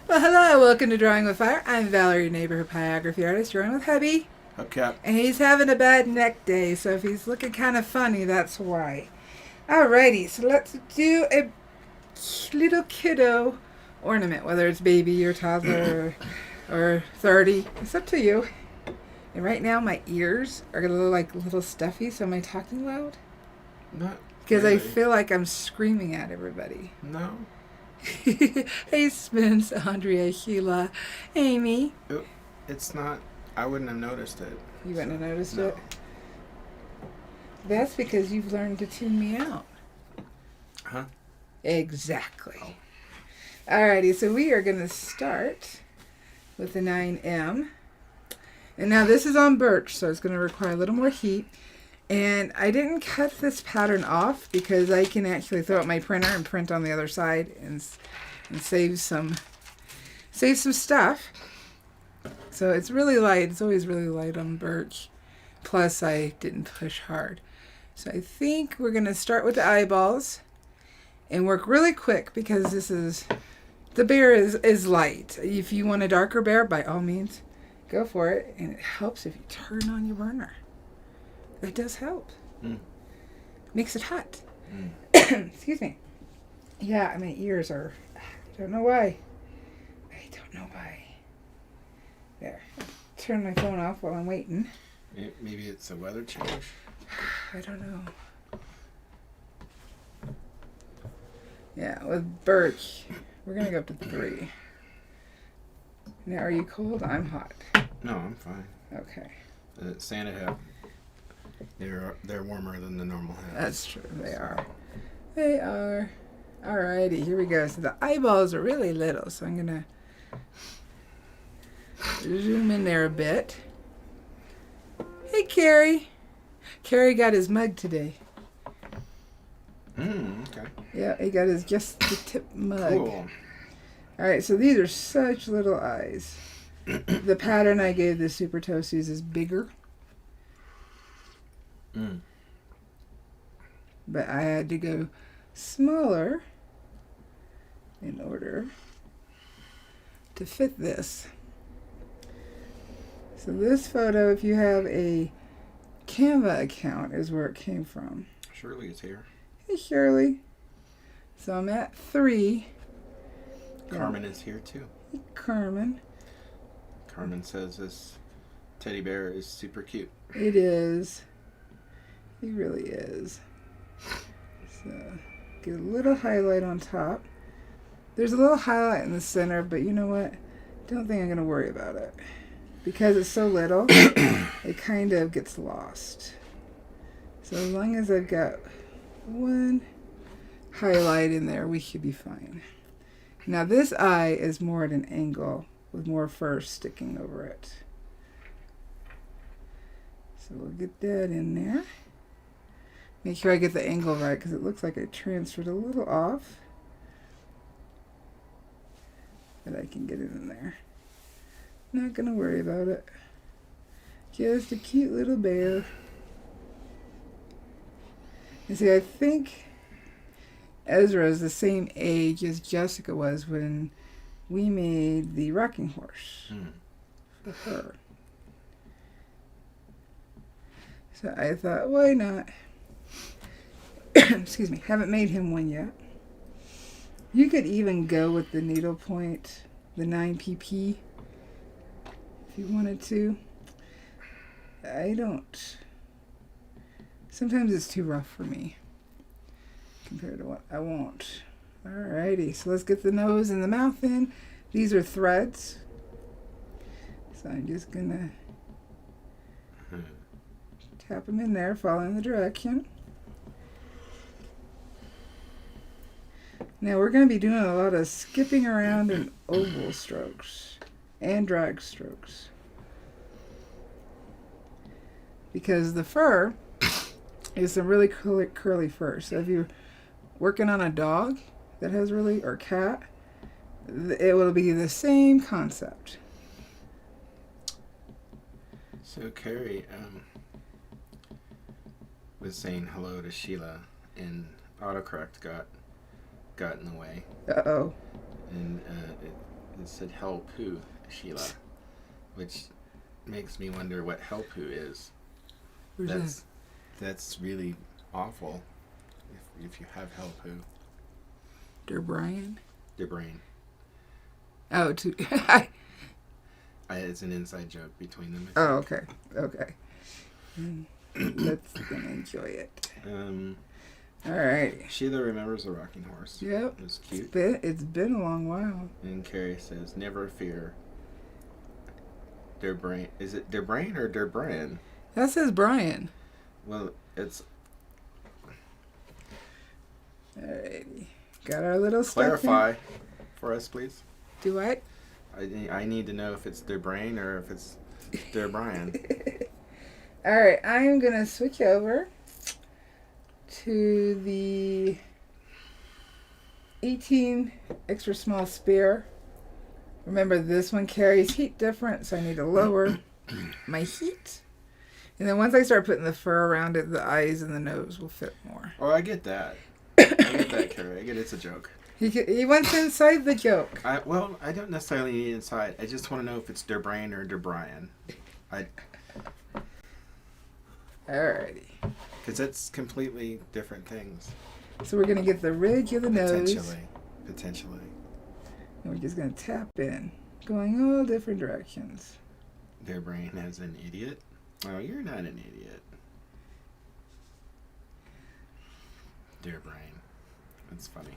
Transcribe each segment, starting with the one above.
Well, hello, welcome to Drawing with Fire. I'm Valarie, neighborhood pyrography artist, drawing with hubby. Okay. And he's having a bad neck day, so if he's looking kind of funny, that's why. Alrighty, so let's do a little kiddo ornament, whether it's baby or toddler or 30. It's up to you. And right now, my ears are going to look like a little stuffy, so am I talking loud? Not Because really. I feel like I'm screaming at everybody. No. Hey, Spence, Andrea, Sheila, Amy. It's not. I wouldn't have noticed it. You wouldn't have noticed No. it? That's because you've learned to tune me out. Huh? Exactly. Alrighty, so we are going to start with the 9M. And now this is on birch, so it's going to require a little more heat. And I didn't cut this pattern off because I can actually throw out my printer and print on the other side and save some stuff. So it's really light. It's always really light on birch. Plus I didn't push hard. So I think we're going to start with the eyeballs and work really quick because the bear is light. If you want a darker bear, by all means, go for it. And it helps if you turn on your burner. That does help. Makes it hot. Excuse me. Yeah, my ears are, I don't know why. There. Turn my phone off while I'm waiting. Maybe it's a weather change. I don't know. Yeah, with birch, we're going to go up to 3. Now, are you cold? I'm hot. No, I'm fine. Okay. Santa hat. They're warmer than the normal hats. That's true. They are. They are. Alrighty, here we go. So the eyeballs are really little, so I'm going to zoom in there a bit. Hey, Carrie. Carrie got his mug today. Okay. Yeah, he got his just the tip mug. Cool. Alright, so these are such little eyes. The pattern I gave the Super Toasties is bigger. But I had to go smaller in order to fit this. So this photo, if you have a Canva account, is where it came from. Shirley is here. Hey, Shirley. So I'm at 3. Carmen is here too. Hey, Carmen. Carmen says this teddy bear is super cute. It is. He really is. So get a little highlight on top. There's a little highlight in the center, but you know what? Don't think I'm going to worry about it. Because it's so little, it kind of gets lost. So as long as I've got one highlight in there, we should be fine. Now this eye is more at an angle with more fur sticking over it. So we'll get that in there. Make sure I get the angle right because it looks like I transferred a little off. But I can get it in there. Not going to worry about it. Just a cute little bear. You see, I think Ezra is the same age as Jessica was when we made the rocking horse for her. So I thought, why not? Excuse me, haven't made him one yet. You could even go with the needle point, the 9pp, if you wanted to. I don't. Sometimes it's too rough for me compared to what I want. Alrighty, so let's get the nose and the mouth in. These are threads. So I'm just gonna tap them in there, following the direction. Now we're going to be doing a lot of skipping around in oval strokes and drag strokes. Because the fur is some really curly fur. So if you're working on a dog that has or cat, it will be the same concept. So Carrie was saying hello to Sheila, and autocorrect got in the way. Uh-oh. And It said help who, Sheila, which makes me wonder what help who is. That's really awful. If you have help who. Der Brian? Der Brain. Oh, It's an inside joke between them. Oh, okay. Okay. Let's enjoy it. All right. Sheila remembers the rocking horse. Yep. It was cute. It's been a long while. And Carrie says, never fear. Der Brain. Is it Der Brain or Der Brian? That says Brian. Well, it's... Alrighty. Got our little stuff. Clarify for us, please. Do what? I need to know if it's Der Brain or if it's Der Brian. Alright, I am going to switch over to the 18 extra small spear. Remember, this one carries heat different, so I need to lower my heat. And then once I start putting the fur around it, the eyes and the nose will fit more. Oh, I get that. I get that, Carrie. I get it's a joke. He wants inside the joke. I don't necessarily need inside. I just want to know if it's Der Brain or Der Brian. Alrighty. Because that's completely different things. So we're going to get the ridge of the nose. Potentially. And we're just going to tap in, going all different directions. Der Brain as an idiot? Oh, you're not an idiot. Der Brain. That's funny.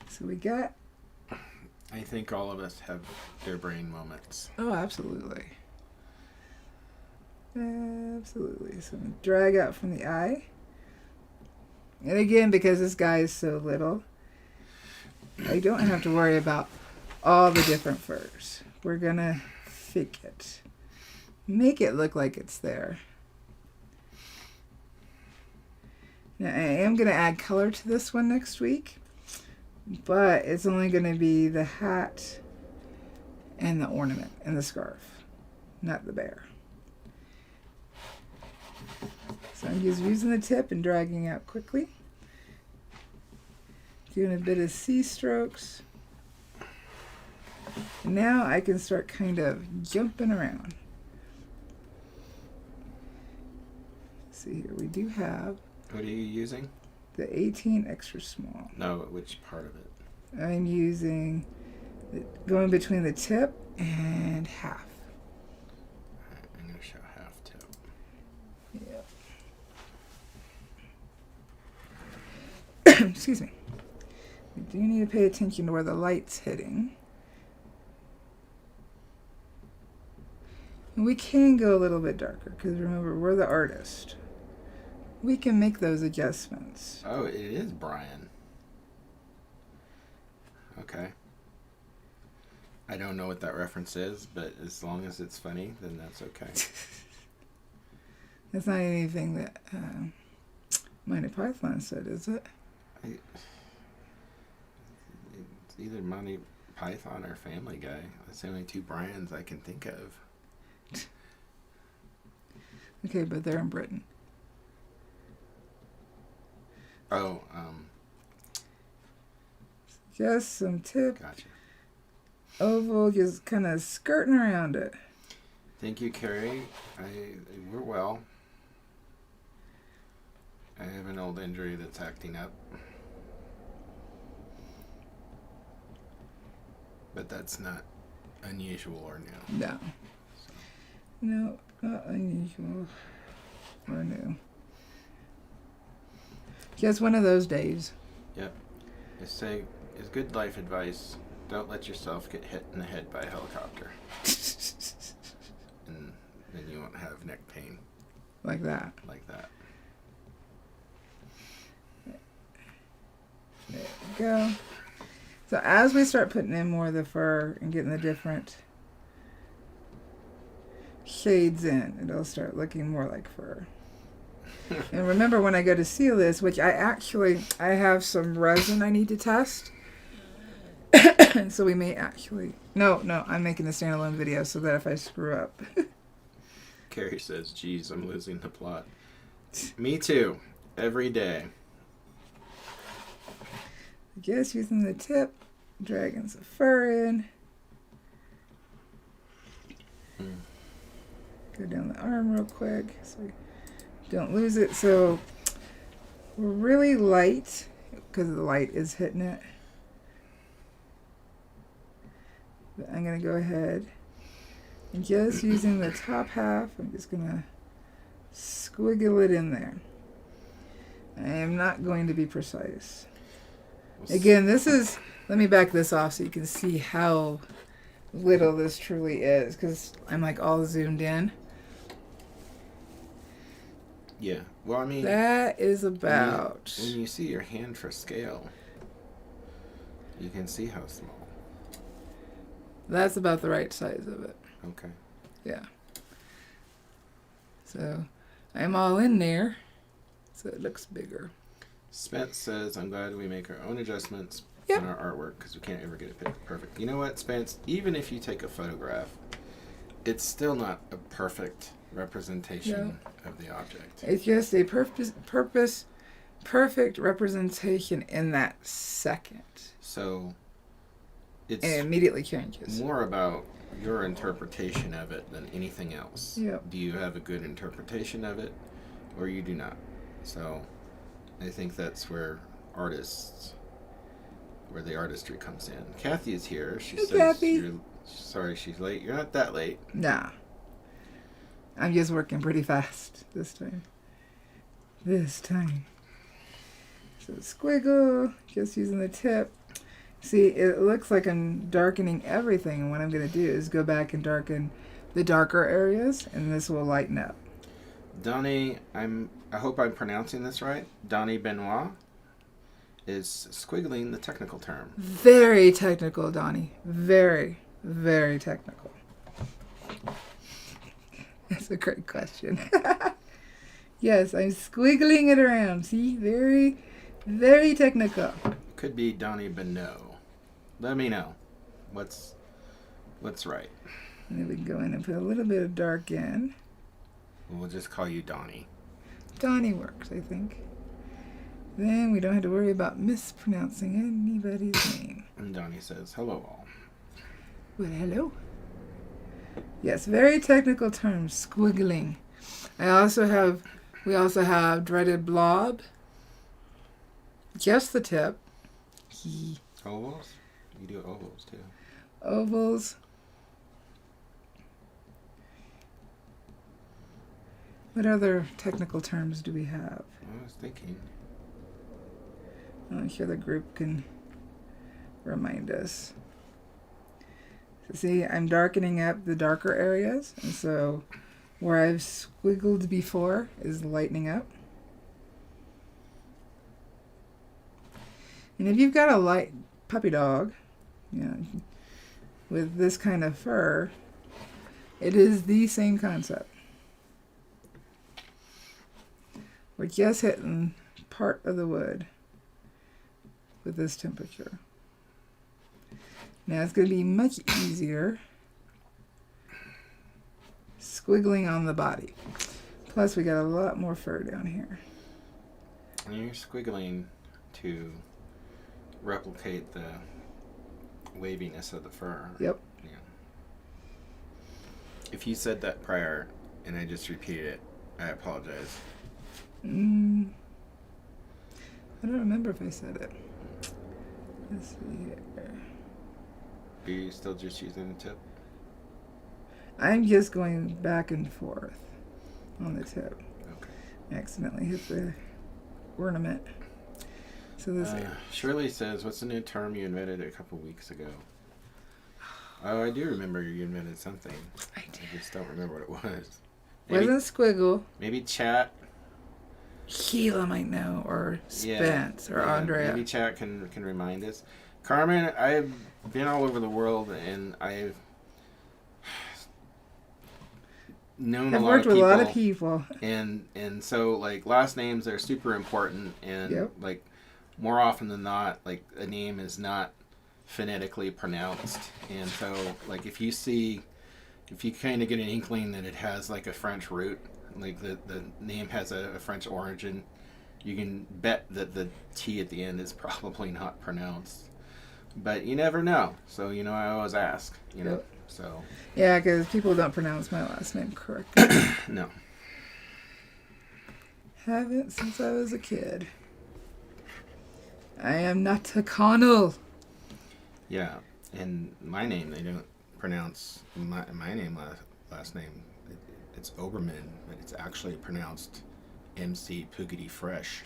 So we got... I think all of us have Der Brain moments. Oh, absolutely. Absolutely. So I'm going to drag out from the eye. And again, because this guy is so little, I don't have to worry about all the different furs. We're going to fake it. Make it look like it's there. Now, I am going to add color to this one next week, but it's only going to be the hat and the ornament and the scarf, not the bear. So I'm just using the tip and dragging out quickly. Doing a bit of C strokes. And now I can start kind of jumping around. Let's see here, we do have... What are you using? The 18 extra small. No, which part of it? I'm using, going between the tip and half. I'm going to show half tip. Yeah. Excuse me. We do need to pay attention to where the light's hitting. And we can go a little bit darker, because remember, we're the artist. We can make those adjustments. Oh, it is Brian. Okay. I don't know what that reference is, but as long as it's funny, then that's okay. That's not anything that Monty Python said, is it? It's either Monty Python or Family Guy. That's the only two Brians I can think of. Okay, but they're in Britain. Oh, Just some tip. Gotcha. Oval, just kind of skirting around it. Thank you, Carrie. We're well. I have an old injury that's acting up. But that's not unusual or new. No. So. No, not unusual or new. Just one of those days. Yep. They say, is good life advice, don't let yourself get hit in the head by a helicopter. And then you won't have neck pain. Like that. Like that. There we go. So as we start putting in more of the fur and getting the different shades in, it'll start looking more like fur. And remember, when I go to seal this, which I have some resin I need to test. So we may actually... No, I'm making a standalone video so that if I screw up... Carrie says, geez, I'm losing the plot. Me too. Every day. Just using the tip dragging some fur in. Go down the arm real quick so we don't lose it. So we're really light because the light is hitting it. But I'm going to go ahead and just using the top half, I'm just going to squiggle it in there. I am not going to be precise. Again, this is, let me back this off so you can see how little this truly is, because I'm like all zoomed in. Yeah. Well, I mean, that is about, when you see your hand for scale, you can see how small. That's about the right size of it. Okay. Yeah. So I'm all in there, so it looks bigger. Spence says, I'm glad we make our own adjustments Yep. in our artwork because we can't ever get it perfect. You know what, Spence? Even if you take a photograph, it's still not a perfect representation of the object. It's just a perfect representation in that second. So it's and it immediately changes. more about your interpretation of it than anything else. Yep. Do you have a good interpretation of it or you do not? So I think that's where the artistry comes in. Kathy is here. She says, Kathy. Sorry she's late. You're not that late. Nah. I'm just working pretty fast this time. So squiggle, just using the tip. See, it looks like I'm darkening everything, and what I'm going to do is go back and darken the darker areas, and this will lighten up. Donnie, I hope I'm pronouncing this right. Donnie Benoit is squiggling the technical term. Very technical, Donnie. Very, very technical. That's a great question. Yes, I'm squiggling it around. See? Very, very technical. Could be Donnie Benoit. Let me know what's right. And then we can go in and put a little bit of dark in. We'll just call you Donnie. Donnie works, I think. Then we don't have to worry about mispronouncing anybody's name. And Donnie says, hello all. Well, hello. Yes, very technical terms, squiggling. We also have dreaded blob. Just the tip. Ovals? You do ovals too. Ovals. What other technical terms do we have? I was thinking. I'm sure the group can remind us. So see, I'm darkening up the darker areas, and so where I've squiggled before is lightening up. And if you've got a light puppy dog, with this kind of fur, it is the same concept. We're just hitting part of the wood with this temperature. Now it's going to be much easier squiggling on the body. Plus we got a lot more fur down here. And you're squiggling to replicate the waviness of the fur. Yep. Yeah. If you said that prior and I just repeated it, I apologize. I don't remember if I said it. Let's see here. Are you still just using the tip? I'm just going back and forth on the tip. Okay. I accidentally hit the ornament. So this Shirley says, what's the new term you invented a couple weeks ago? Oh, I do remember you invented something. I did. I just don't remember what it was. Wasn't squiggle. Maybe chat. Sheila might know, or Spence, or Andrea. Maybe chat can remind us. Carmen, I've been all over the world, and I've known I've a lot worked of with people. a lot of people. And so, like, last names are super important, and, like, more often than not, like, a name is not phonetically pronounced. And so, like, if you kind of get an inkling that it has, like, a French root, like the name has a French origin, you can bet that the T at the end is probably not pronounced. But you never know. So, I always ask, Yep. So. Yeah, because people don't pronounce my last name correctly. No. Haven't since I was a kid. I am not a Connell. Yeah. And my name, they don't pronounce my name last name. It's Oberman, but it's actually pronounced MC Poogity Fresh.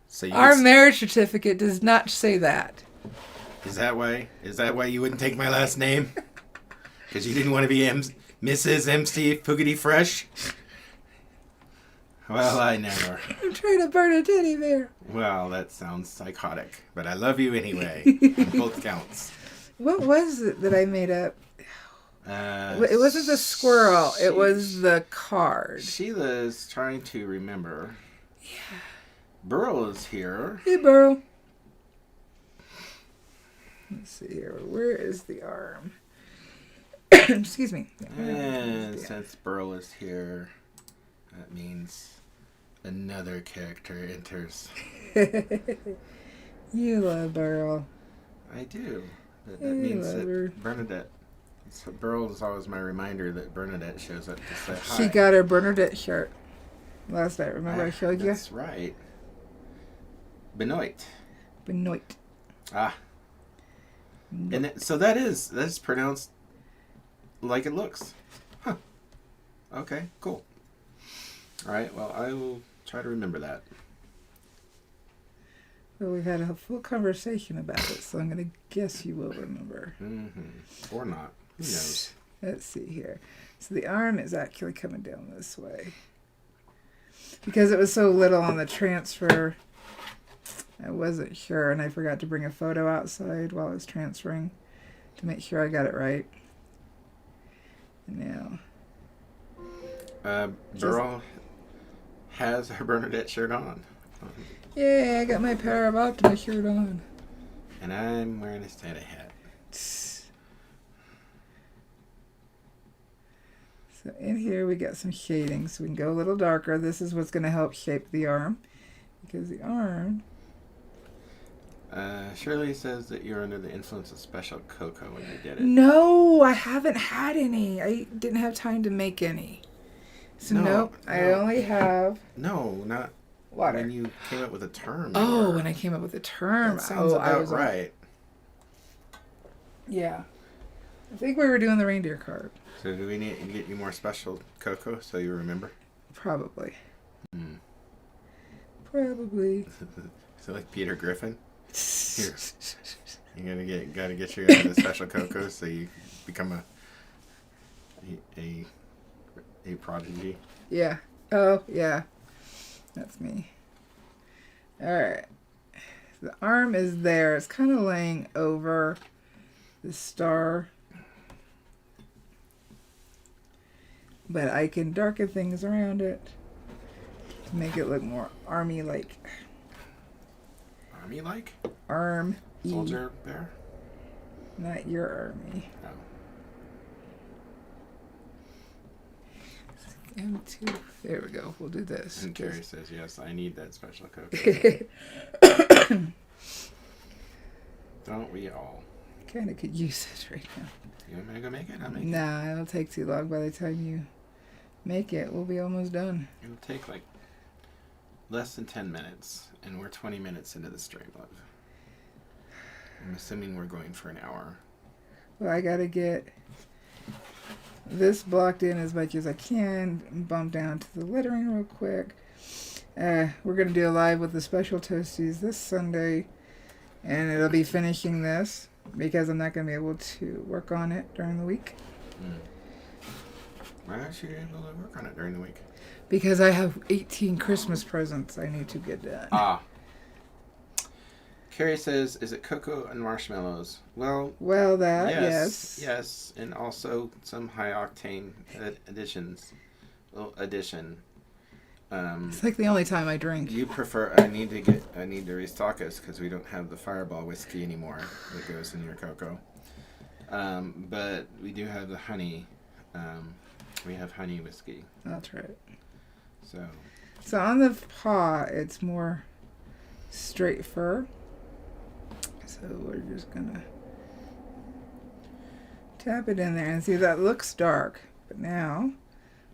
So Our marriage certificate does not say that. Is that why? Is that why you wouldn't take my last name? Because you didn't want to be Mrs. MC Poogity Fresh? Well, I never. I'm trying to burn a teddy bear. Well, that sounds psychotic, but I love you anyway. On both counts. What was it that I made up? It wasn't the squirrel. It was the card. Sheila's trying to remember. Yeah. Burl is here. Hey, Burl. Let's see here. Where is the arm? Excuse me. And since Burl is here, that means another character enters. You love Burl. I do. That means that Bernadette. So Burl is always my reminder that Bernadette shows up to say hi. She got her Bernadette shirt last night. Remember I showed you? That's right. Benoit. Benoit. Ah. And so that's pronounced like it looks. Huh. Okay, cool. All right, well, I will try to remember that. Well, we've had a full conversation about it, so I'm going to guess you will remember. Mm-hmm. Or not. Who knows? Let's see here. So the arm is actually coming down this way. Because it was so little on the transfer, I wasn't sure, and I forgot to bring a photo outside while I was transferring to make sure I got it right. And now... Burl has her Bernadette shirt on. Yeah, I got my Power of Optima shirt on. And I'm wearing a Santa hat. So in here we got some shading, so we can go a little darker. This is what's going to help shape the arm. Because the arm... Shirley says that you're under the influence of special cocoa when you did it. No, I haven't had any. I didn't have time to make any. So nope, I only have... No, not... water. When you came up with a term. Oh, when I came up with a term. That sounds about right. Yeah. I think we were doing the reindeer card. So do we need to get you more special cocoa so you remember? Probably. Hmm. Probably. So like Peter Griffin? Here. You gotta get you the special cocoa so you become a prodigy. Yeah. Oh, yeah. That's me. Alright. The arm is there. It's kind of laying over the star. But I can darken things around it to make it look more army-like. Army-like? Arm. Soldier bear? Not your army. No. M2. There we go. We'll do this. And Carrie says, yes, I need that special cocoa. Don't we all? Kind of could use it right now. You want me to go make it? I'll make it. Nah, it'll take too long. By the time you make it, we'll be almost done. It'll take like less than 10 minutes, and we're 20 minutes into the stream. I'm assuming we're going for an hour. Well, I gotta get this blocked in as much as I can and bump down to the lettering real quick. We're gonna do a live with the special toasties this Sunday, and it'll be finishing this because I'm not gonna be able to work on it during the week. Why aren't you able to work on it during the week? Because I have 18 Christmas presents I need to get done. Ah. Carrie says, is it cocoa and marshmallows? Well, yes. Yes, and also some high-octane additions. Well, addition. It's like the only time I drink. You prefer... I need to restock us because we don't have the Fireball whiskey anymore that goes in your cocoa. But we do have the honey. We have honey whiskey. That's right. So on the paw, it's more straight fir. So we're just gonna tap it in there, and see that looks dark, but now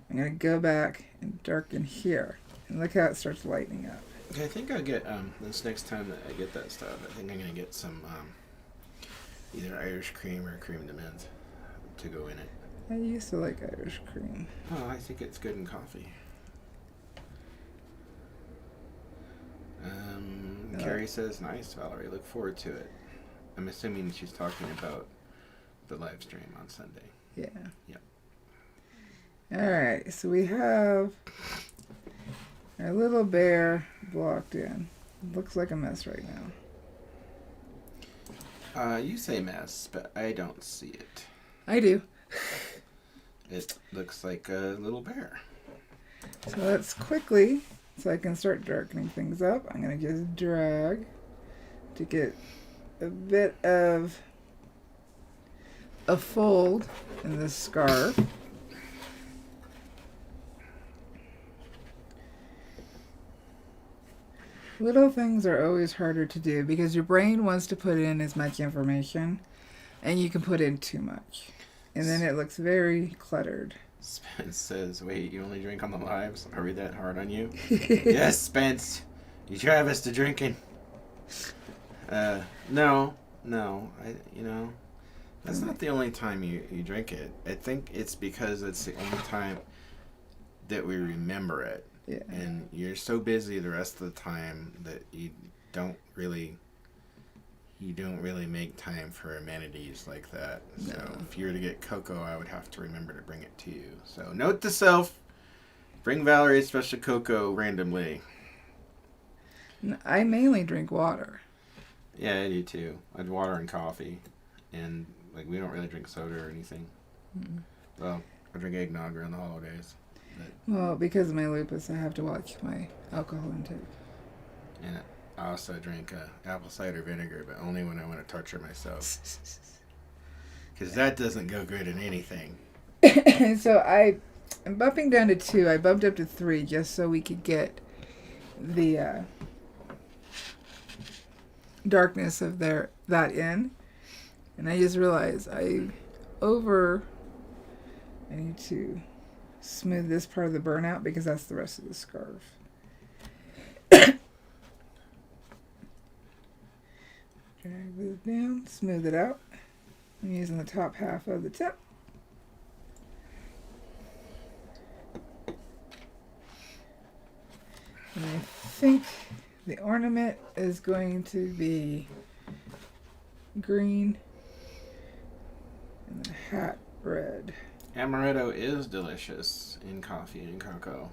I'm gonna go back and darken here, and look how it starts lightening up. Okay, I think I'll get this next time that I get that stuff. I think I'm gonna get some either Irish cream or cream de menthe to go in it. I used to like Irish cream. Oh, I think it's good in coffee. Carrie says, nice, Valerie. Look forward to it. I'm assuming she's talking about the live stream on Sunday. Yeah. Yep. All right, so we have our little bear blocked in. Looks like a mess right now. You say mess, but I don't see it. I do. It looks like a little bear. So let's quickly, so I can start darkening things up, I'm going to just drag to get a bit of a fold in this scarf. Little things are always harder to do because your brain wants to put in as much information, and you can put in too much. And then it looks very cluttered. Spence says, wait, you only drink on the lives? Are we that hard on you? Yes, Spence. You drive us to drinking. No. That's not the only time you drink it. I think it's because it's the only time that we remember it. Yeah. And you're so busy the rest of the time that you don't really make time for amenities like that. No. So if you were to get cocoa, I would have to remember to bring it to you. So note to self, bring Valarie special cocoa randomly. I mainly drink water. Yeah, I do too. I'd water and coffee. And like we don't really drink soda or anything. Mm-mm. Well, I drink eggnog around the holidays. Well, because of my lupus, I have to watch my alcohol intake. And I also drink apple cider vinegar, but only when I want to torture myself. Because that doesn't go good in anything. So I'm bumping down to 2. I bumped up to 3 just so we could get the darkness of that in. And I just realized I need to smooth this part of the burnout because that's the rest of the scarf. Drag this down, smooth it out. I'm using the top half of the tip. And I think the ornament is going to be green and the hat red. Amaretto is delicious in coffee and cocoa.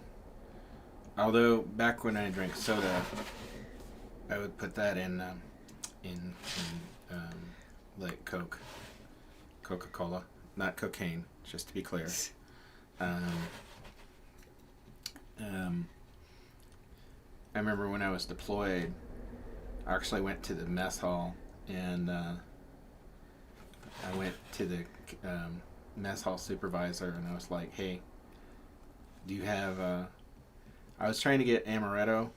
Although back when I drank soda, I would put that in like Coca-Cola, not cocaine, just to be clear. I remember when I was deployed, I actually went to the mess hall, and I went to the mess hall supervisor, and I was like, hey, do you have I was trying to get amaretto,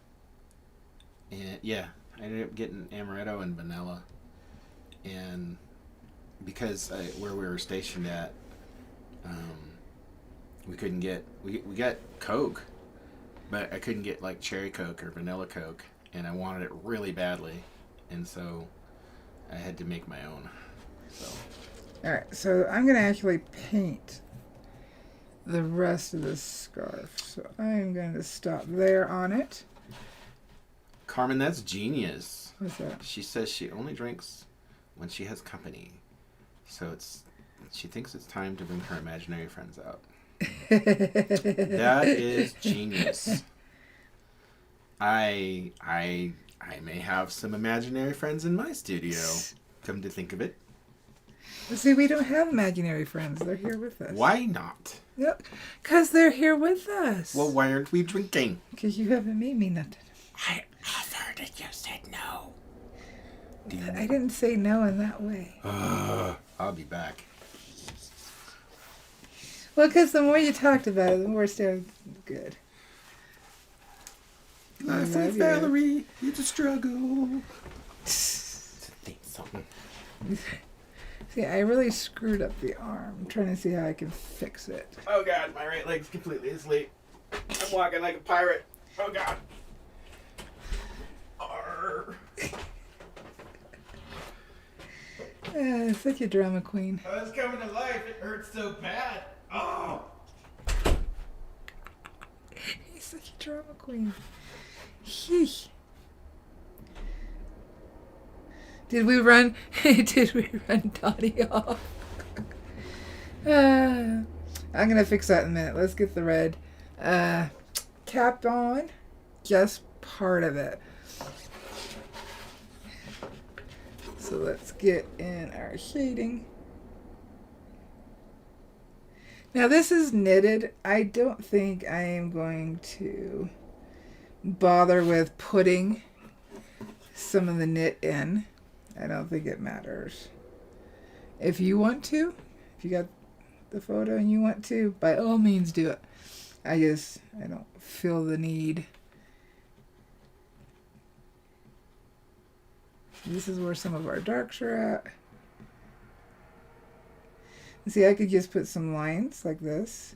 and yeah, I ended up getting amaretto and vanilla, and because where we were stationed at, we couldn't get, we got Coke, but I couldn't get like cherry Coke or vanilla Coke, and I wanted it really badly, and so I had to make my own. So alright, so I'm going to actually paint the rest of this scarf. So I'm going to stop there on it. Carmen, that's genius. What's that? She says she only drinks when she has company. So she thinks it's time to bring her imaginary friends out. That is genius. I may have some imaginary friends in my studio. Come to think of it. See, we don't have imaginary friends. They're here with us. Why not? Yep, because they're here with us. Well, why aren't we drinking? Because you haven't made me nothing. I offered it. You said no. I didn't say no in that way. I'll be back. Well, because the more you talked about it, the more it sounded good. I fight Valarie. It's a struggle. See, I really screwed up the arm. I'm trying to see how I can fix it. Oh God, my right leg's completely asleep. I'm walking like a pirate. Oh God. Arr. Such a drama queen. I was coming to life. It hurts so bad. Oh. He's such a drama queen. Sheesh. Did we run Dottie off? I'm gonna fix that in a minute. Let's get the red capped on. Just part of it. So let's get in our shading. Now this is knitted. I don't think I am going to bother with putting some of the knit in. I don't think it matters. If you want to, if you got the photo and you want to, by all means do it. I don't feel the need. This is where some of our darks are at. And see, I could just put some lines like this.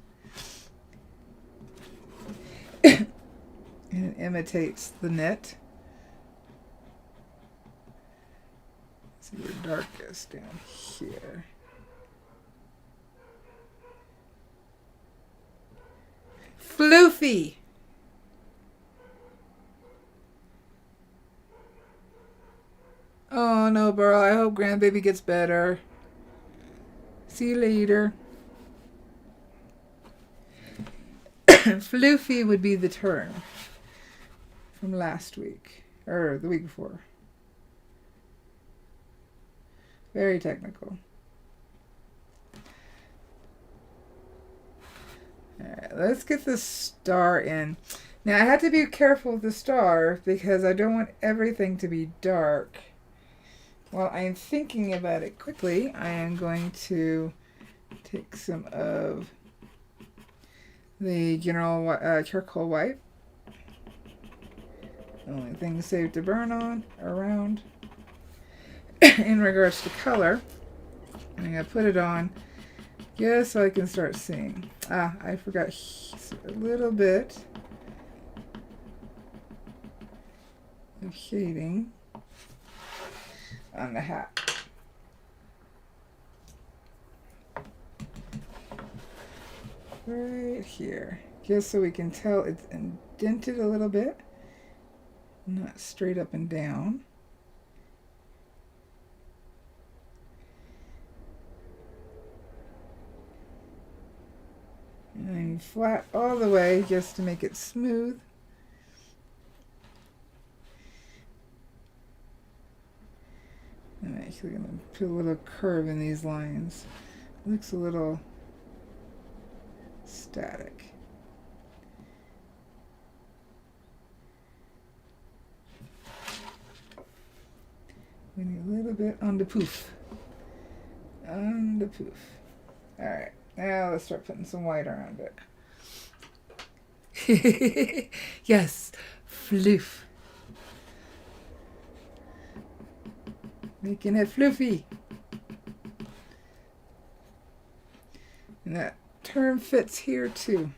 And it imitates the knit. See where dark is down here. Floofy! Oh no, Burl. I hope grandbaby gets better. See you later. Floofy would be the term from last week. Or the week before. Very technical. Alright, let's get the star in. Now I have to be careful with the star because I don't want everything to be dark. While I'm thinking about it quickly, I am going to take some of the general charcoal white. Only thing safe to burn on around. In regards to color, I'm going to put it on just so I can start seeing. I forgot a little bit of shading on the hat. Right here. Just so we can tell it's indented a little bit. Not straight up and down. And flat all the way just to make it smooth. I'm actually going to put a little curve in these lines. It looks a little static. We need a little bit on the poof. On the poof. Alright, now let's start putting some white around it. Yes, floof. Making it floofy. And that term fits here too.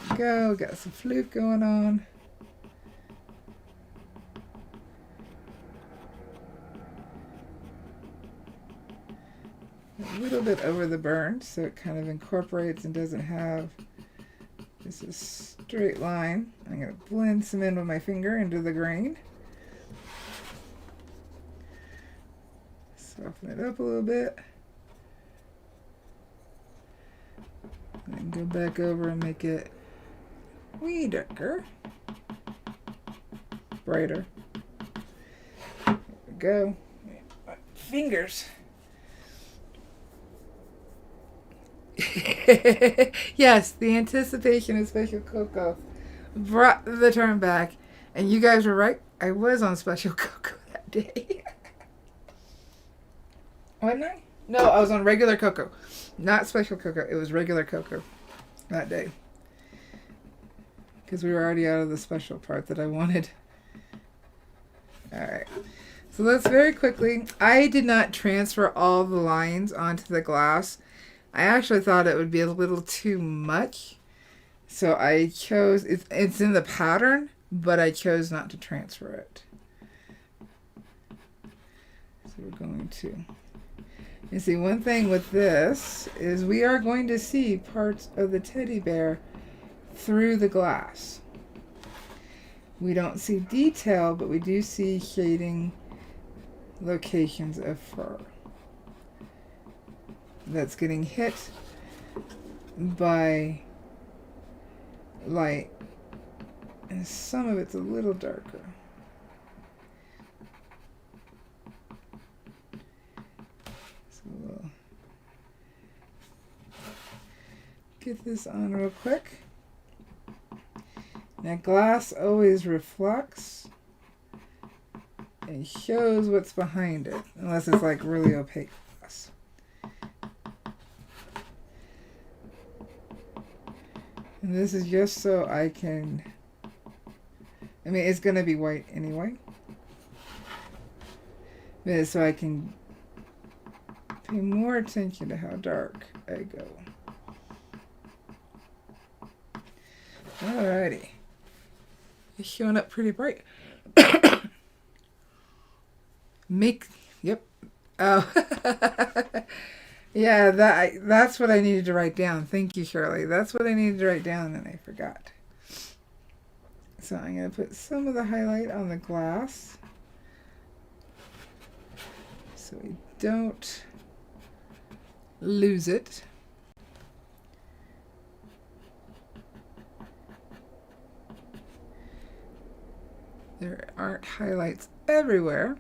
There we go, got some floof going on. A little bit over the burn so it kind of incorporates and doesn't have just a straight line. I'm going to blend some in with my finger into the grain. Soften it up a little bit. And then go back over and make it way darker. Brighter. There we go. My fingers. Yes, the anticipation of Special Cocoa brought the turn back. And you guys were right. I was on Special Cocoa that day. Wasn't I? No, I was on regular cocoa. Not special cocoa. It was regular cocoa that day. Because we were already out of the special part that I wanted. Alright. So let's very quickly. I did not transfer all the lines onto the glass. I actually thought it would be a little too much. So I chose, it's in the pattern, but I chose not to transfer it. So we're going to. You see, one thing with this is we are going to see parts of the teddy bear through the glass. We don't see detail, but we do see shading locations of fur that's getting hit by light, and some of it's a little darker. So we'll get this on real quick. Now glass always reflects and shows what's behind it, unless it's like really opaque glass. And this is just so I can, I mean, it's going to be white anyway. But it's so I can pay more attention to how dark I go. Alrighty. It's showing up pretty bright. Yep. Oh. Yeah, that's what I needed to write down. Thank you, Shirley. That's what I needed to write down and I forgot. So I'm going to put some of the highlight on the glass so we don't lose it. There aren't highlights everywhere.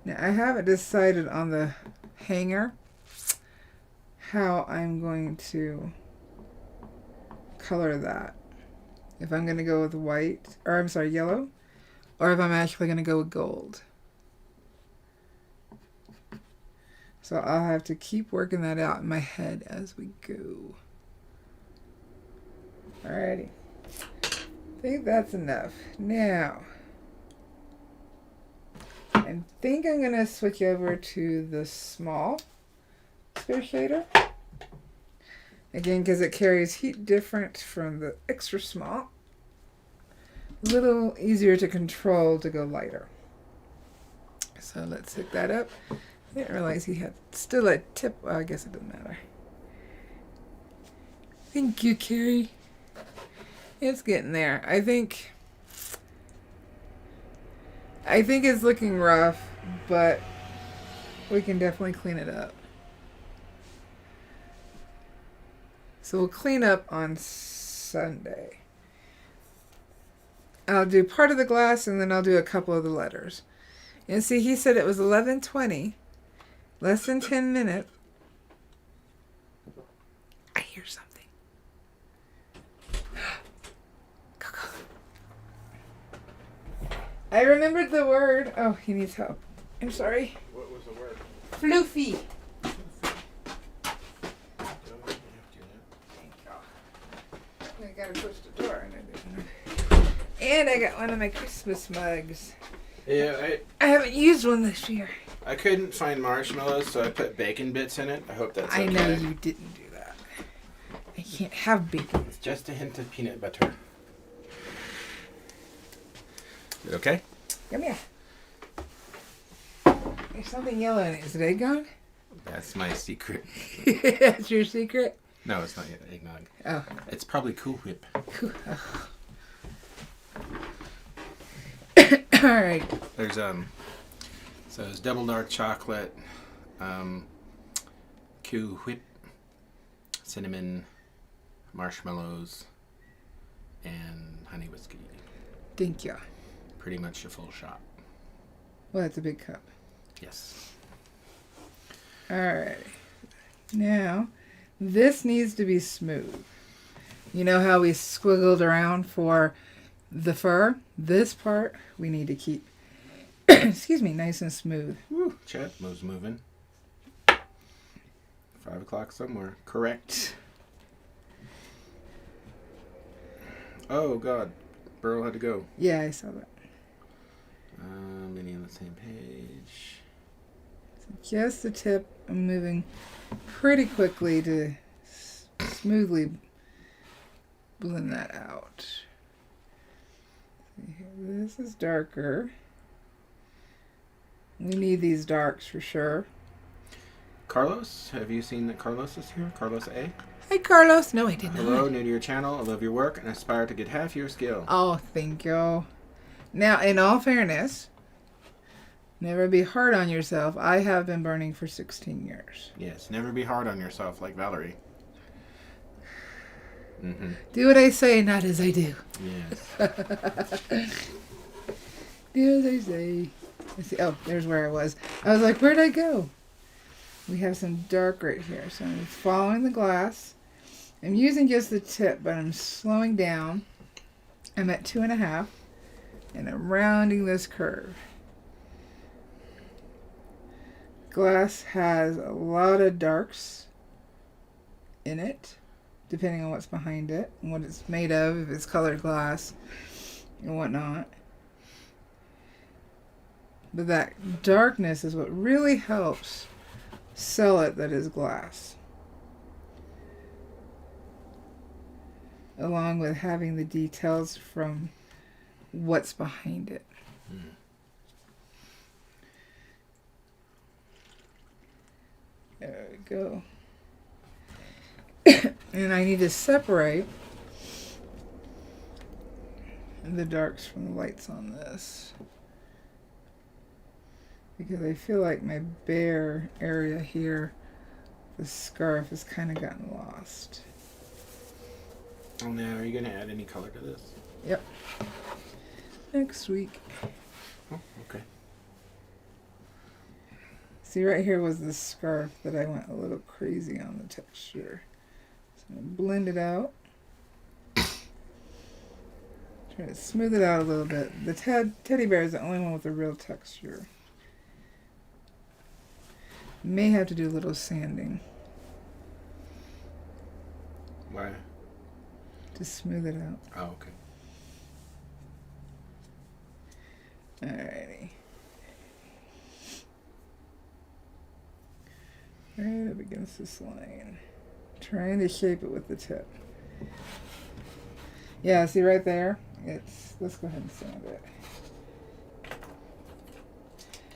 Now I haven't decided on the hanger how I'm going to color that. If I'm going to go with white, or I'm sorry, yellow, or if I'm actually going to go with gold. So I'll have to keep working that out in my head as we go. Alrighty. I think that's enough. Now, I think I'm going to switch over to the small sphere shader. Again, because it carries heat different from the extra small. A little easier to control to go lighter. So let's hook that up. I didn't realize he had still a tip. Well, I guess it doesn't matter. Thank you, Carrie. It's getting there. I think it's looking rough, but we can definitely clean it up. So we'll clean up on Sunday. I'll do part of the glass and then I'll do a couple of the letters. And see, he said it was 11:20. Less than 10 minutes. I hear something. Coco. I remembered the word. Oh, he needs help. I'm sorry. What was the word? Floofy. I gotta push the door and I didn't. And I got one of my Christmas mugs. Yeah, I haven't used one this year. I couldn't find marshmallows, so I put bacon bits in it. I hope that's okay. I know you didn't do that. I can't have bacon. It's just a hint of peanut butter. Is it okay? Come here. There's something yellow in it. Is it eggnog? That's my secret. That's your secret? No, it's not eggnog. Oh. It's probably Cool Whip. Cool. Oh. All right. There's so it's double dark chocolate, Cool Whip, cinnamon, marshmallows, and honey whiskey. Thank you. Pretty much a full shot. Well, that's a big cup. Yes. All right. Now, this needs to be smooth. You know how we squiggled around for the fur, this part, we need to keep, excuse me, nice and smooth. Woo, chat was moving. 5 o'clock somewhere. Correct. Oh, God. Burl had to go. Yeah, I saw that. Many on the same page. So just the tip. I'm moving pretty quickly to smoothly blend that out. This is darker. We need these darks for sure. Carlos, have you seen that Carlos is here? Carlos A? Hi, Carlos. No, I did not. Hello, new to your channel. I love your work and aspire to get half your skill. Oh, thank you. Now, in all fairness, never be hard on yourself. I have been burning for 16 years. Yes, never be hard on yourself like Valarie. Mm-hmm. Do what I say, not as I do. Yes. Do as I say. Let's see. Oh, there's where I was. I was like, where'd I go? We have some dark right here. So I'm following the glass. I'm using just the tip, but I'm slowing down. I'm at 2.5. And I'm rounding this curve. Glass has a lot of darks in it, depending on what's behind it and what it's made of, if it's colored glass and whatnot. But that darkness is what really helps sell it that is glass. Along with having the details from what's behind it. There we go. And I need to separate the darks from the lights on this. Because I feel like my bare area here, the scarf, has kind of gotten lost. Oh, now, are you going to add any color to this? Yep. Next week. Oh, okay. See, right here was the scarf that I went a little crazy on the texture. So I'm going to blend it out. Try to smooth it out a little bit. The teddy bear is the only one with a real texture. May have to do a little sanding. Why? To smooth it out. Oh, okay. Alrighty. Right up against this line. Trying to shape it with the tip. Yeah, see right there? Let's go ahead and sand it.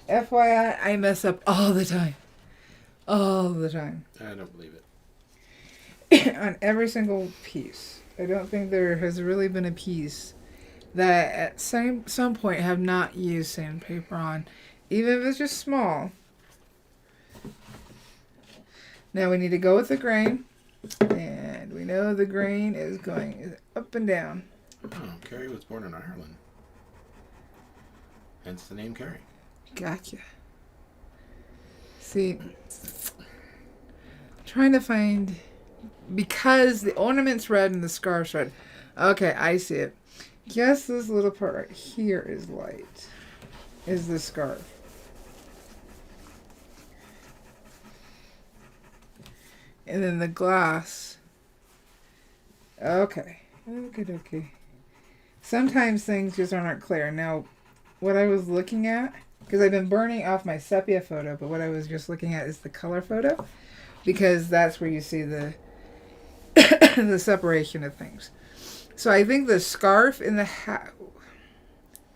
FYI, I mess up all the time. All the time. I don't believe it. On every single piece. I don't think there has really been a piece that at some point have not used sandpaper on. Even if it's just small. Now we need to go with the grain. And we know the grain is going up and down. Oh, Carrie was born in Ireland. Hence the name Carrie. Gotcha. See, trying to find, because the ornament's red and the scarf's red. Okay, I see it. Guess this little part right here is light. Is the scarf. And then the glass. Okay. Okay. Sometimes things just aren't clear. Now, what I was looking at, because I've been burning off my sepia photo, but what I was just looking at is the color photo, because that's where you see the the separation of things. So I think the scarf and the hat,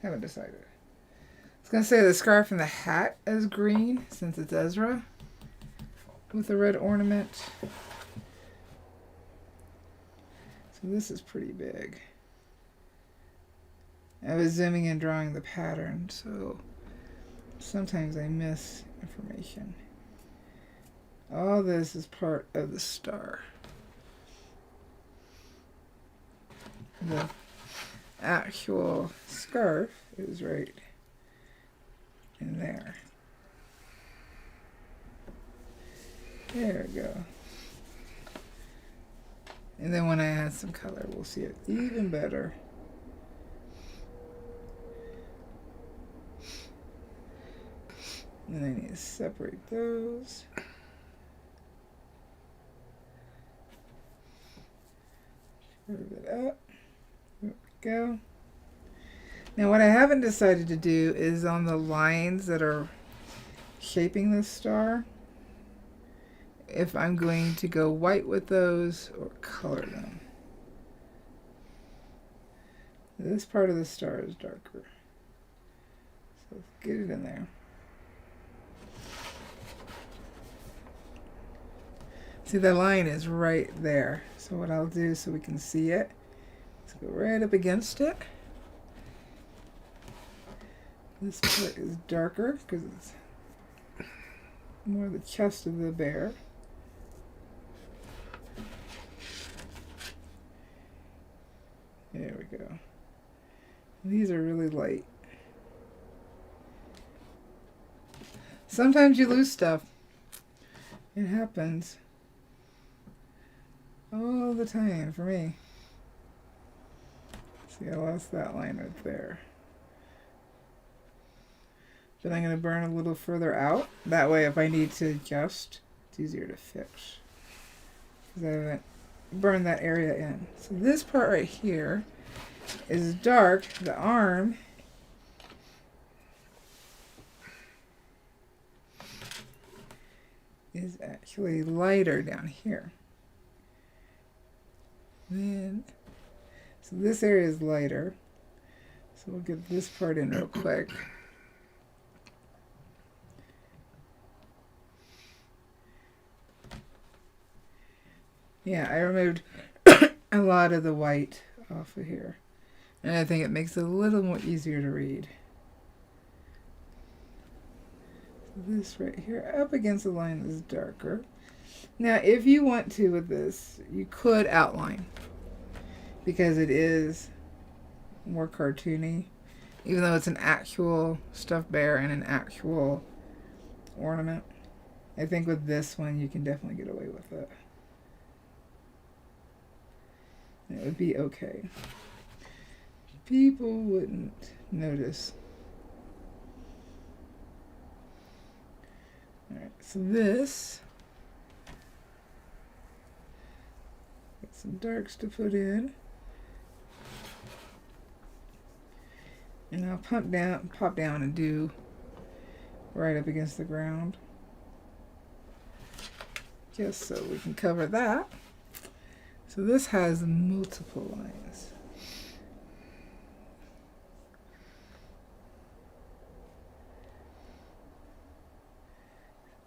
haven't decided. I was going to say the scarf and the hat is green, since it's Ezra, with the red ornament. So this is pretty big. I was zooming and drawing the pattern, so sometimes I miss information. All this is part of the star. The actual scarf is right in there. There we go. And then when I add some color, we'll see it even better. And I need to separate those. Move it up. There we go. Now what I haven't decided to do is on the lines that are shaping this star, if I'm going to go white with those or color them. This part of the star is darker. So let's get it in there. See, the line is right there. So what I'll do so we can see it, let's go right up against it. This part is darker because it's more the chest of the bear. There we go. These are really light. Sometimes you lose stuff. It happens. All the time for me. See, I lost that line right there. Then I'm going to burn a little further out. That way if I need to adjust, it's easier to fix. Because I haven't burned that area in. So this part right here is dark. The arm is actually lighter down here. Then, so this area is lighter. So we'll get this part in real quick. Yeah, I removed a lot of the white off of here. And I think it makes it a little more easier to read. So this right here up against the line is darker. Now, if you want to with this, you could outline. Because it is more cartoony. Even though it's an actual stuffed bear and an actual ornament. I think with this one, you can definitely get away with it. It would be okay. People wouldn't notice. Alright, so this. Got some darks to put in. And I'll pop down and do right up against the ground. Just so we can cover that. So this has multiple lines.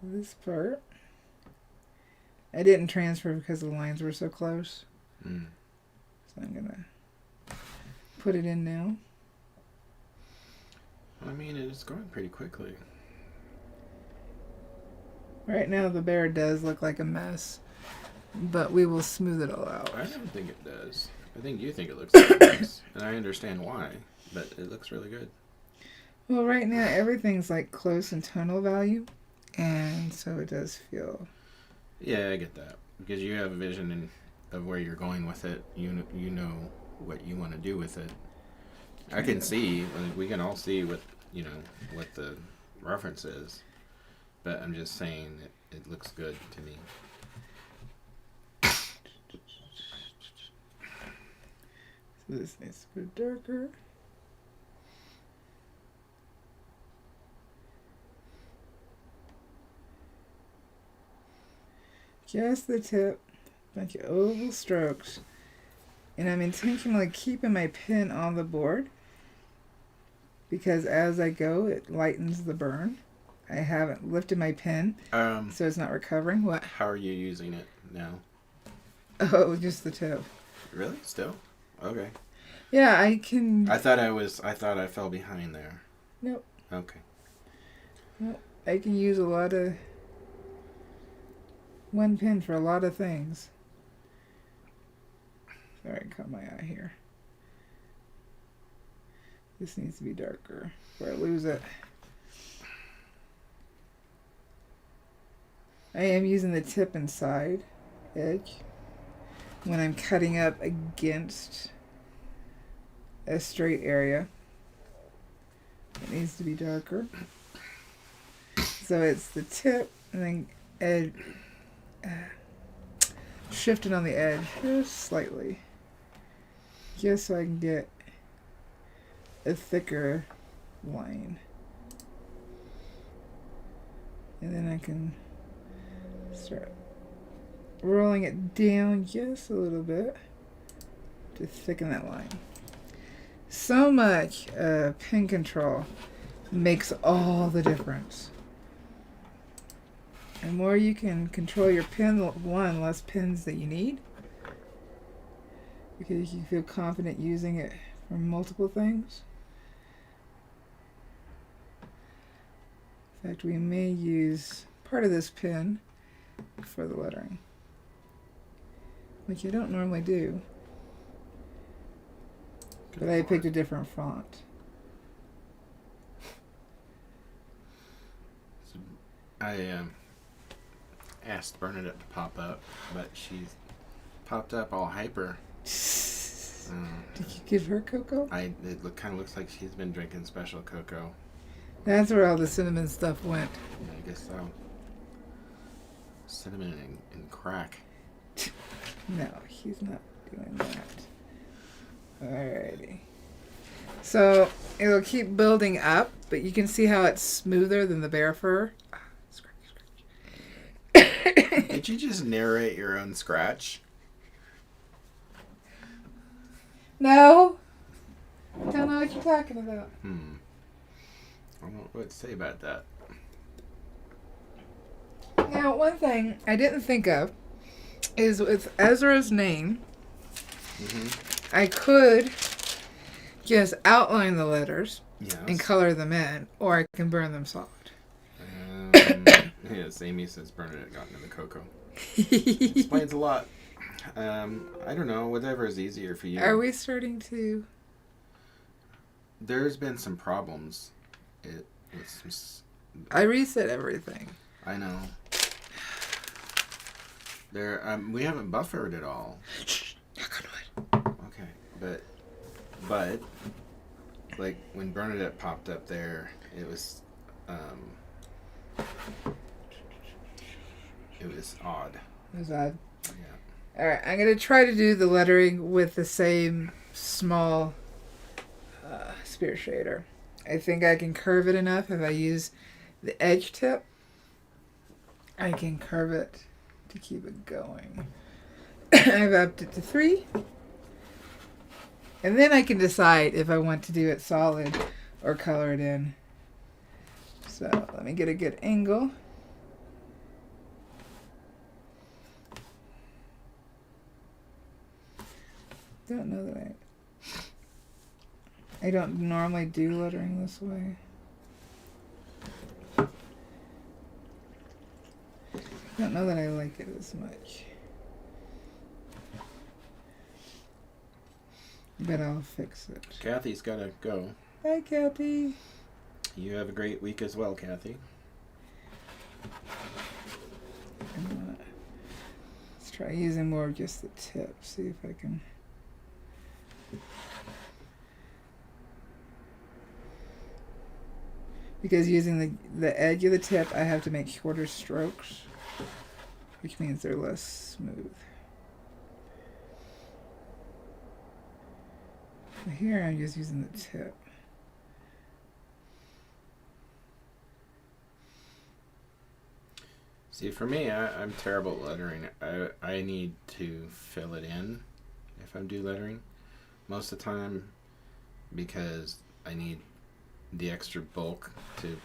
This part, I didn't transfer because the lines were so close. So I'm gonna put it in now. I mean, it's going pretty quickly. Right now the bear does look like a mess, but we will smooth it all out. I don't think it does. I think you think it looks like a mess, and I understand why, but it looks really good. Well, right now everything's like close in tonal value, and so it does feel... Yeah, I get that. Because you have a vision of where you're going with it. You know what you want to do with it. I can see, like, we can all see what the reference is, but I'm just saying that it looks good to me. So this needs to be darker. Just the tip, bunch of oval strokes. And I'm intentionally keeping my pen on the board because as I go, it lightens the burn. I haven't lifted my pen, so it's not recovering. What? How are you using it now? Oh, just the tip. Really? Still? Okay. Yeah, I can... I thought I fell behind there. Nope. Okay. Nope. I can use a lot of... one pen for a lot of things. Sorry, I caught my eye here. This needs to be darker before I lose it. I am using the tip and side edge when I'm cutting up against a straight area. It needs to be darker. So it's the tip and then edge, shifting on the edge just slightly. Just so I can get a thicker line. And then I can start rolling it down just a little bit to thicken that line. So much pen control makes all the difference. The more you can control your pen, one, less pens that you need. Because you feel confident using it for multiple things. In fact, we may use part of this pen for the lettering, which you don't normally do. But I picked a different font. So I asked Bernadette to pop up, but she's popped up all hyper. Did you give her cocoa? It kind of looks like she's been drinking special cocoa. That's where all the cinnamon stuff went. Yeah, I guess so. Cinnamon and crack. No, he's not doing that. Alrighty. So it'll keep building up, but you can see how it's smoother than the bear fur. Did you just narrate your own scratch? No. I don't know what you're talking about. I don't know what to say about that. Now, one thing I didn't think of is with Ezra's name, I could just outline the letters and color them in, or I can burn them solid. Yes, Amy says Bernadette got into the cocoa. Explains a lot. I don't know, whatever is easier for you. Are we starting to... There's been some problems. I reset everything. I know. We haven't buffered it all. Shh, knock on wood. Okay, but like when Bernadette popped up there, it was odd. It was odd. Yeah. All right, I'm gonna try to do the lettering with the same small spear shader. I think I can curve it enough. If I use the edge tip, I can curve it to keep it going. I've upped it to 3. And then I can decide if I want to do it solid or color it in. So let me get a good angle. Don't know that I don't normally do lettering this way. Don't know that I like it as much. But I'll fix it. Kathy's gotta go. Bye, Kathy. You have a great week as well, Kathy. Let's try using more of just the tip. See if I can. Because using the edge of the tip, I have to make shorter strokes, which means they're less smooth. So here I'm just using the tip. See, for me, I'm terrible at lettering. I need to fill it in if I'm do lettering most of the time because I need the extra bulk to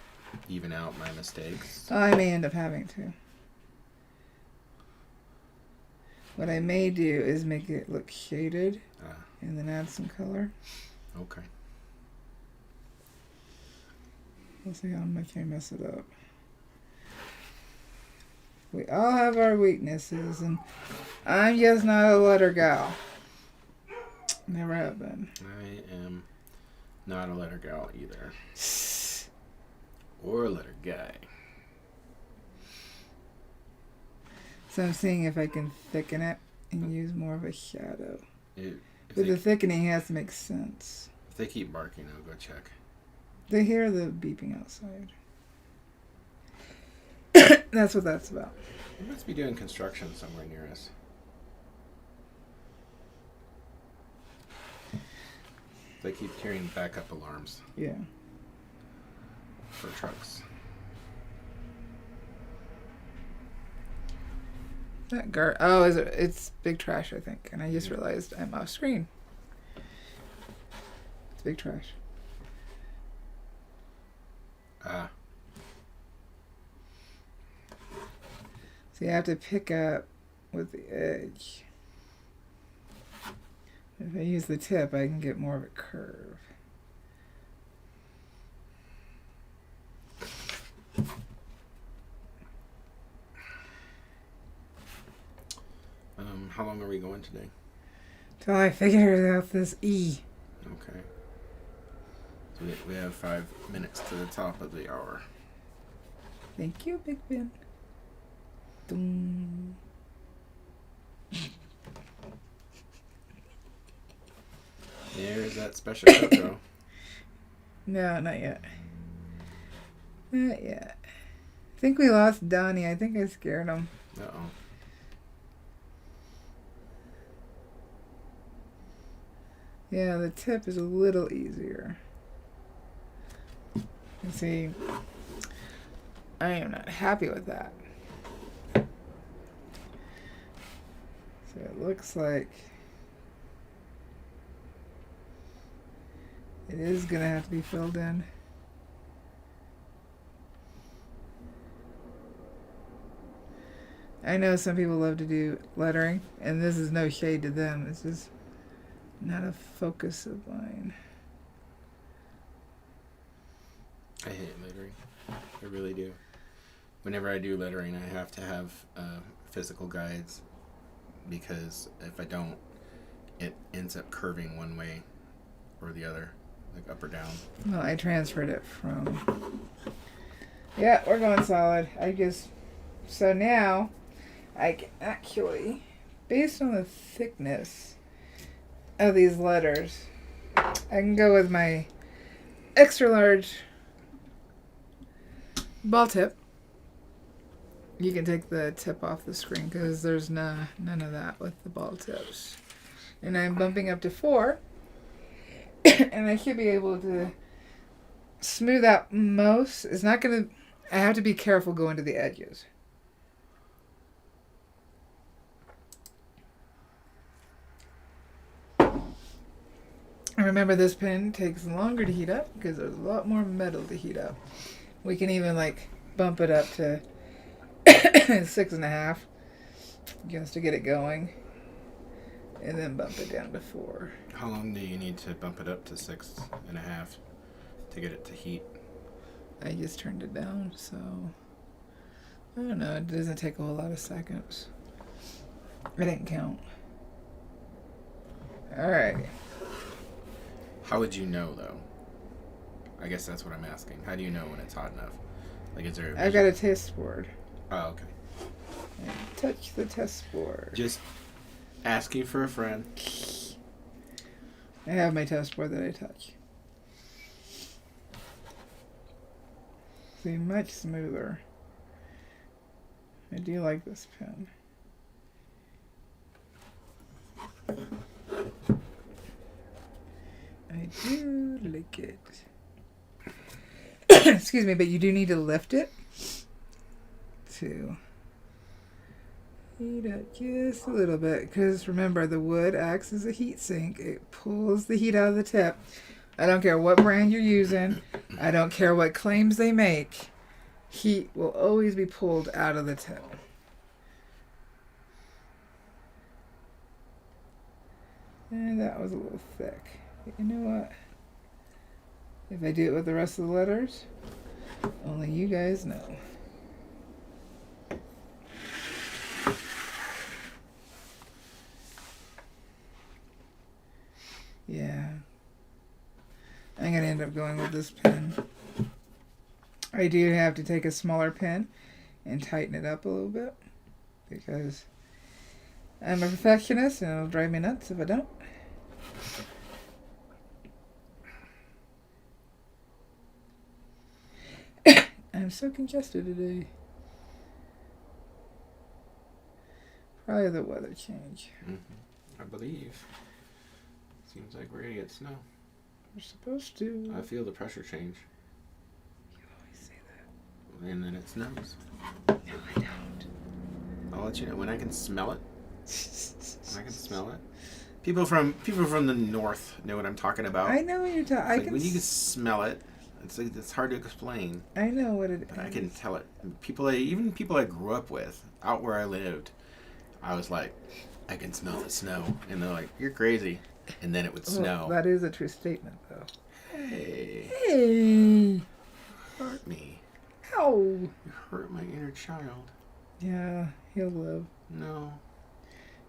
even out my mistakes. I may end up having to. What I may do is make it look shaded and then add some color. Okay. We'll see how much I mess it up. We all have our weaknesses, and I'm just not a letter gal. Never have been. I am not a letter gal either. Or a letter guy. So I'm seeing if I can thicken it and use more of a shadow. But the thickening has to make sense. If they keep barking, I'll go check. They hear the beeping outside. That's what that's about. You must be doing construction somewhere near us. They keep hearing backup alarms. Yeah. For trucks. That oh, is it? It's big trash, I think. And I just realized I'm off screen. It's big trash. So you have to pick up with the edge. If I use the tip, I can get more of a curve. How long are we going today? Till I figure out this E. Okay. So we have 5 minutes to the top of the hour. Thank you, Big Ben. Doom. There's that special outro. No, not yet. Not yet. I think we lost Donnie. I think I scared him. Uh-oh. Yeah, the tip is a little easier. You see, I am not happy with that. So it looks like it is going to have to be filled in. I know some people love to do lettering, and this is no shade to them. It's just not a focus of mine. I hate lettering. I really do. Whenever I do lettering, I have to have physical guides, because if I don't, it ends up curving one way or the other, like up or down. Well, I transferred it from... Yeah, we're going solid. So now, I can actually, based on the thickness of these letters, I can go with my extra large ball tip. You can take the tip off the screen because there's none of that with the ball tips. And I'm bumping up to 4. And I should be able to smooth out most. It's not going to... I have to be careful going to the edges. Remember, this pen takes longer to heat up because there's a lot more metal to heat up. We can even bump it up to 6.5 just to get it going, and then bump it down to 4. How long do you need to bump it up to 6.5 to get it to heat? I just turned it down, so I don't know. It doesn't take a whole lot of seconds. I didn't count. Alright. How would you know, though? I guess that's what I'm asking. How do you know when it's hot enough? Like, is there... I've got a test board. Oh, okay. Touch the test board. Just asking for a friend. I have my test board that I touch. See, much smoother. I do like this pen. I do like it. Excuse me, but you do need to lift it to heat up just a little bit, because remember, the wood acts as a heat sink. It pulls the heat out of the tip. I don't care what brand you're using. I don't care what claims they make. Heat will always be pulled out of the tip. And that was a little thick. But you know what? If I do it with the rest of the letters, only you guys know. Yeah. I'm going to end up going with this pen. I do have to take a smaller pen and tighten it up a little bit, because I'm a perfectionist and it'll drive me nuts if I don't. I'm so congested today. Probably the weather change. I believe. Seems like we're gonna get snow. We're supposed to. I feel the pressure change. You always say that. And then it snows. No, I don't. I'll let you know when I can smell it. When I can smell it. People from the north know what I'm talking about. I know what you're talking. When you can smell it, it's hard to explain. I know what it is. I can tell it. Even people I grew up with, out where I lived, I was like, I can smell the snow, and they're like, "You're crazy," and then it would snow. That is a true statement, though. Hey, hurt me. Ow! You hurt my inner child. Yeah, he'll live. No.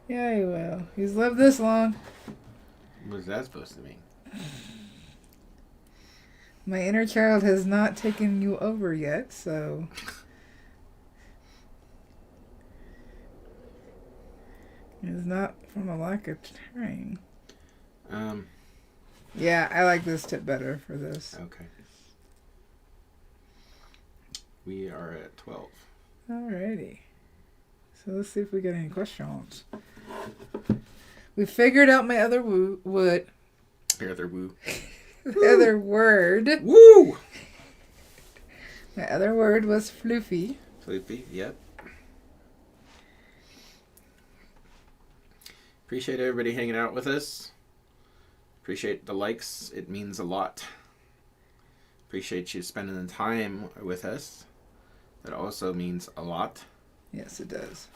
Yeah, he will. He's lived this long. What's that supposed to mean? My inner child has not taken you over yet, so... It's not from a lack of trying. Yeah, I like this tip better for this. Okay. We are at 12. Alrighty. So let's see if we get any questions. We figured out my other wood. Your other woo. The other word. Woo! My other word was floofy. Floofy, yep. Appreciate everybody hanging out with us. Appreciate the likes. It means a lot. Appreciate you spending the time with us. That also means a lot. Yes, it does.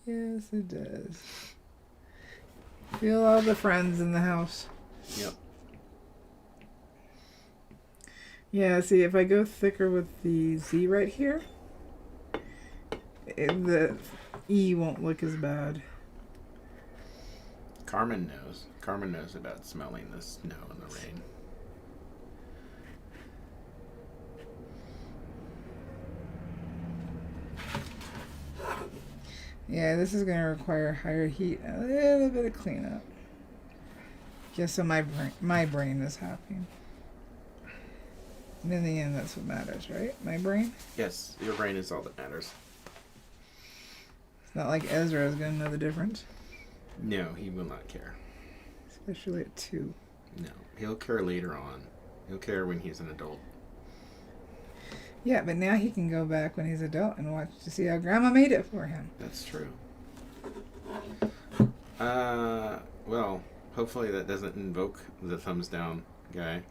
Yes, it does. Feel all the friends in the house. Yep. Yeah, see, if I go thicker with the Z right here, the E won't look as bad. Carmen knows. Carmen knows about smelling the snow and the rain. Yeah, this is going to require higher heat, a little bit of cleanup. Just so my brain is happy. And in the end, that's what matters, right? My brain? Yes, your brain is all that matters. It's not like Ezra is going to know the difference. No, he will not care. Especially at 2. No, he'll care later on. He'll care when he's an adult. Yeah, but now he can go back when he's adult and watch to see how Grandma made it for him. That's true. Well, hopefully that doesn't invoke the thumbs down guy.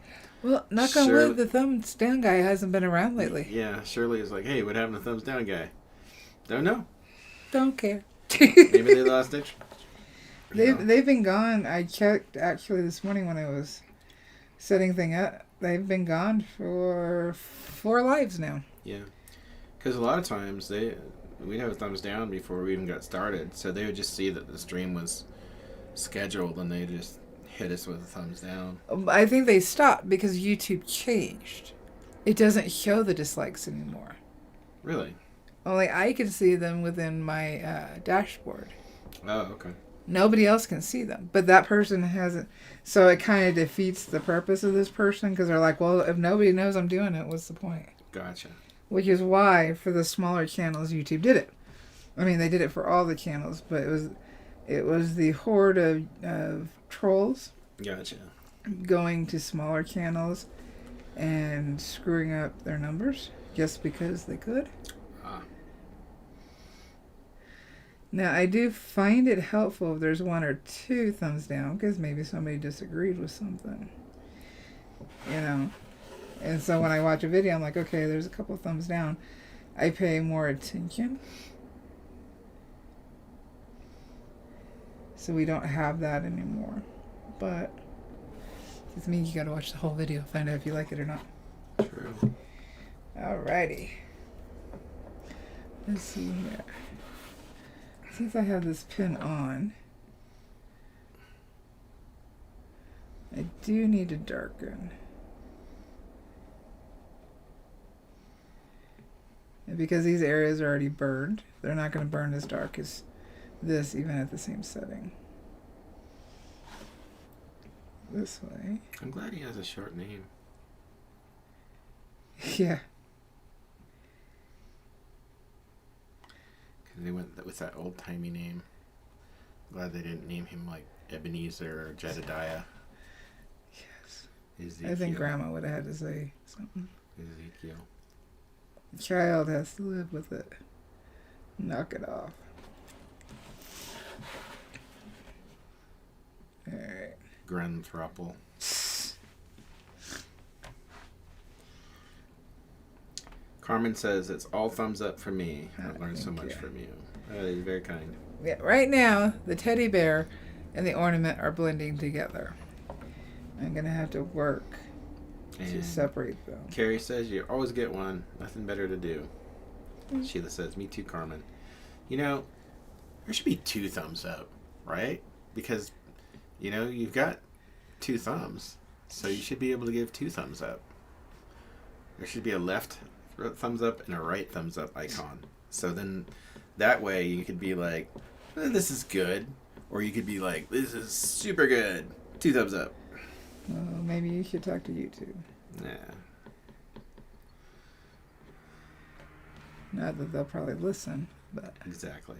Well, knock on wood, the thumbs down guy hasn't been around lately. Yeah, Shirley is like, hey, what happened to the thumbs down guy? Don't know. Don't care. Maybe they lost it. They've been gone. I checked actually this morning when I was setting thing up. They've been gone for 4 lives now. Yeah, because a lot of times we'd have a thumbs down before we even got started, so they would just see that the stream was scheduled and they just hit us with a thumbs down. I think they stopped because YouTube changed. It doesn't show the dislikes anymore. Really? Only I can see them within my dashboard. Oh, okay. Nobody else can see them. But that person hasn't. So it kind of defeats the purpose of this person because they're like, well, if nobody knows I'm doing it, what's the point? Gotcha. Which is why for the smaller channels, YouTube did it. I mean, they did it for all the channels, but it was the horde of trolls. Gotcha. Going to smaller channels and screwing up their numbers just because they could. Now, I do find it helpful if there's 1 or 2 thumbs down, because maybe somebody disagreed with something, you know. And so when I watch a video, I'm like, okay, there's a couple thumbs down. I pay more attention. So we don't have that anymore. But it means you got to watch the whole video, find out if you like it or not. True. Alrighty. Let's see here. Since I have this pin on, I do need to darken. And because these areas are already burned, they're not going to burn as dark as this, even at the same setting. This way. I'm glad he has a short name. Yeah. They went with that old timey name. Glad they didn't name him like Ebenezer or Jedediah. Yes. Ezekiel. I think Grandma would have had to say something. Ezekiel. The child has to live with it. Knock it off. Alright. Grenthruple. Carmen says it's all thumbs up for me. I've learned so much from you. That is very kind. Yeah, right now the teddy bear and the ornament are blending together. I'm gonna have to work to separate them. Carrie says you always get one. Nothing better to do. Sheila says, me too, Carmen. You know, there should be 2 thumbs up, right? Because, you know, you've got 2 thumbs. So you should be able to give 2 thumbs up. There should be a left thumbs up and a right thumbs up icon. So then that way you could be like, this is good. Or you could be like, this is super good. 2 thumbs up. Well, maybe you should talk to YouTube. Nah. Not that they'll probably listen, but... Exactly.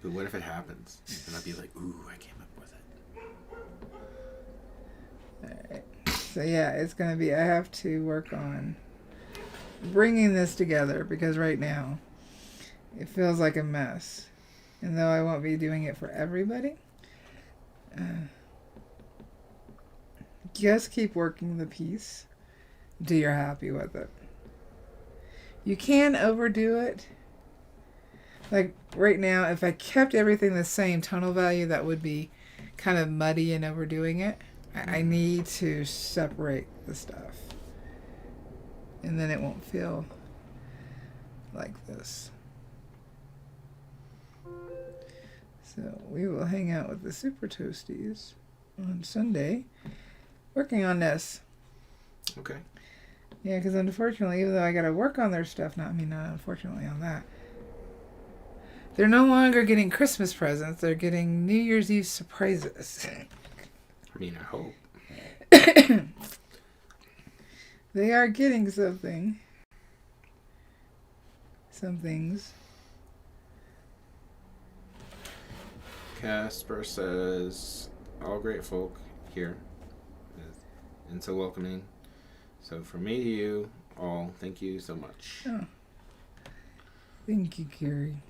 But what if it happens? And I'd be like, ooh, I came up with it. Alright. So yeah, it's going to be... I have to work on bringing this together because right now it feels like a mess. And though I won't be doing it for everybody, just keep working the piece until you're happy with it. You can overdo it. Like right now, if I kept everything the same tonal value, that would be kind of muddy and overdoing it. I need to separate the stuff. And then it won't feel like this. So we will hang out with the Super Toasties on Sunday working on this. Okay. Yeah, because unfortunately, even though I got to work on their stuff, not unfortunately on that, they're no longer getting Christmas presents. They're getting New Year's Eve surprises. I mean, I hope. They are getting something. Some things. Casper says, all great folk here and so welcoming. So from me to you all, thank you so much. Oh. Thank you, Carrie.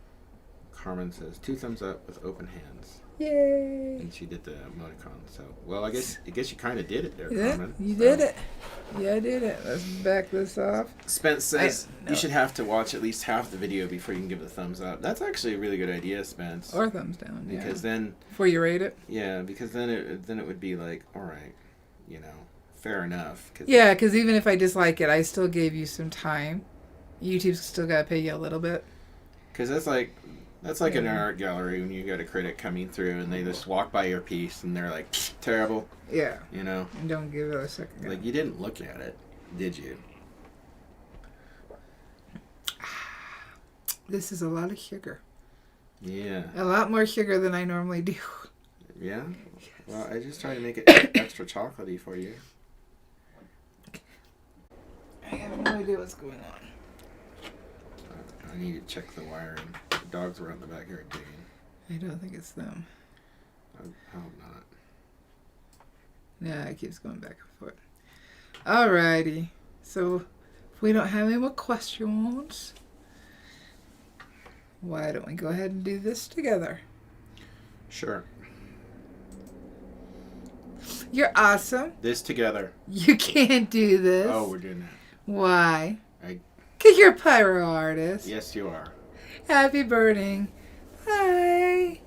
Carmen says 2 thumbs up with open hands. Yay! And she did the emoticon. So, well, I guess you kind of did it there, Yeah, Carmen. you did it. Yeah, I did it. Let's back this off. Spence says you should have to watch at least half the video before you can give it a thumbs up. That's actually a really good idea, Spence. Or thumbs down, yeah. Because then... Before you rate it? Yeah, because then it would be like, all right, you know, fair enough. Yeah, because even if I dislike it, I still gave you some time. YouTube's still got to pay you a little bit. Because that's like in an art gallery when you got a critic coming through and they just walk by your piece and they're like, terrible. Yeah. You know? And don't give it a second. Like, you didn't look at it, did you? This is a lot of sugar. Yeah. A lot more sugar than I normally do. Yeah? Yes. Well, I just try to make it extra chocolatey for you. I have no idea what's going on. I need to check the wiring. The dogs were out in the back here digging. I don't think it's them. I hope not. Yeah, it keeps going back and forth. Alrighty. So, if we don't have any more questions, why don't we go ahead and do this together? Sure. You're awesome. This together. You can't do this. Oh, we're doing that. Why? Because you're a pyro artist. Yes, you are. Happy burning. Bye.